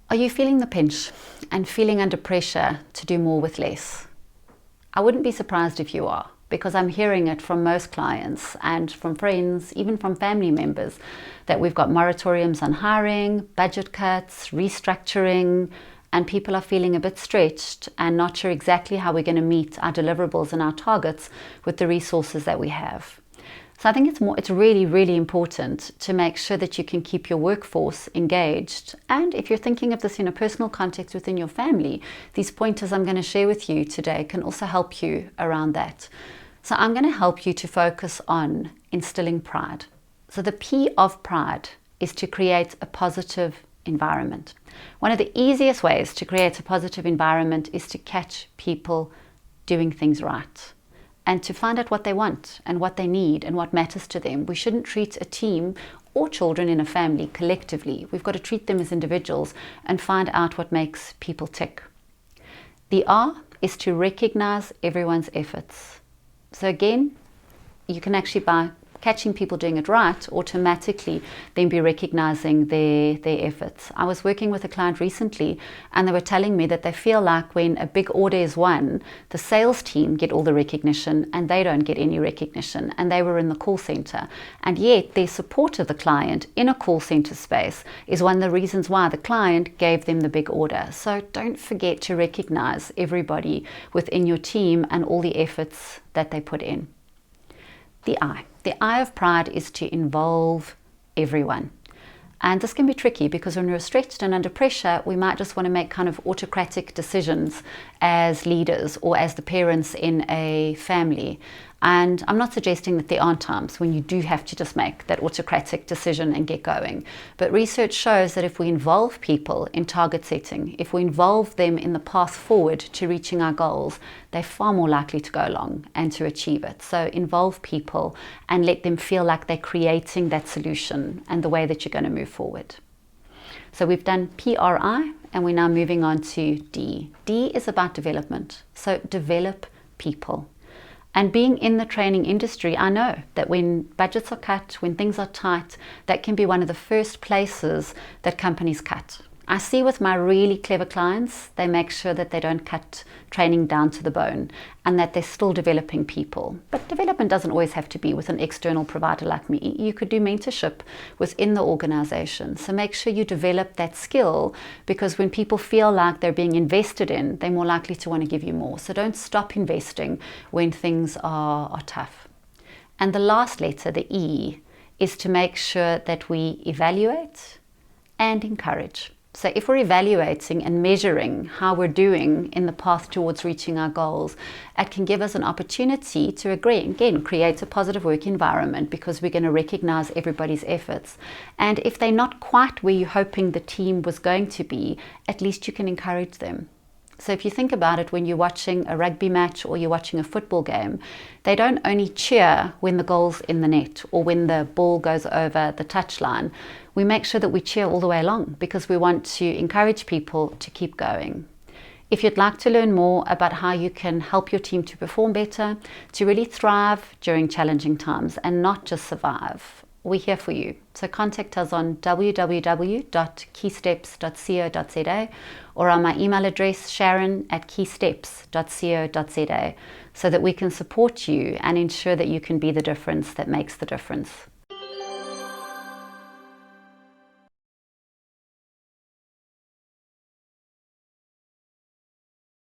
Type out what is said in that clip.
Are you feeling the pinch and feeling under pressure to do more with less? I wouldn't be surprised if you are, because I'm hearing it from most clients and from friends, even from family members, that we've got moratoriums on hiring, budget cuts, restructuring, and people are feeling a bit stretched and not sure exactly how we're going to meet our deliverables and our targets with the resources that we have. So I think it's really, really important to make sure that you can keep your workforce engaged. And if you're thinking of this in a personal context within your family, these pointers I'm going to share with you today can also help you around that. So I'm going to help you to focus on instilling pride. So the P of pride is to create a positive environment. One of the easiest ways to create a positive environment is to catch people doing things right, and to find out what they want and what they need and what matters to them. We shouldn't treat a team or children in a family collectively. We've got to treat them as individuals and find out what makes people tick. The R is to recognize everyone's efforts. So again, you can actually, by catching people doing it right, automatically then be recognizing their efforts. I was working with a client recently and they were telling me that they feel like when a big order is won, the sales team get all the recognition and they don't get any recognition, and they were in the call center. And yet their support of the client in a call center space is one of the reasons why the client gave them the big order. So don't forget to recognize everybody within your team and all the efforts that they put in. The I of pride is to involve everyone. And this can be tricky because when we're stretched and under pressure, we might just want to make kind of autocratic decisions as leaders or as the parents in a family. And I'm not suggesting that there aren't times when you do have to just make that autocratic decision and get going. But research shows that if we involve people in target setting, if we involve them in the path forward to reaching our goals, they're far more likely to go along and to achieve it. So involve people and let them feel like they're creating that solution and the way that you're going to move forward. So we've done PRI and we're now moving on to D. D is about development. So develop people. And being in the training industry, I know that when budgets are cut, when things are tight, that can be one of the first places that companies cut. I see with my really clever clients, they make sure that they don't cut training down to the bone and that they're still developing people. But development doesn't always have to be with an external provider like me. You could do mentorship within the organization. So make sure you develop that skill, because when people feel like they're being invested in, they're more likely to want to give you more. So don't stop investing when things are tough. And the last letter, the E, is to make sure that we evaluate and encourage. So if we're evaluating and measuring how we're doing in the path towards reaching our goals, it can give us an opportunity to again create a positive work environment, because we're going to recognize everybody's efforts. And if they're not quite where you're hoping the team was going to be, at least you can encourage them. So if you think about it, when you're watching a rugby match or you're watching a football game, they don't only cheer when the goal's in the net or when the ball goes over the touchline. We make sure that we cheer all the way along, because we want to encourage people to keep going. If you'd like to learn more about how you can help your team to perform better, to really thrive during challenging times and not just survive, we're here for you. So contact us on www.keysteps.co.za or on my email address sharon@keysteps.co.za, so that we can support you and ensure that you can be the difference that makes the difference.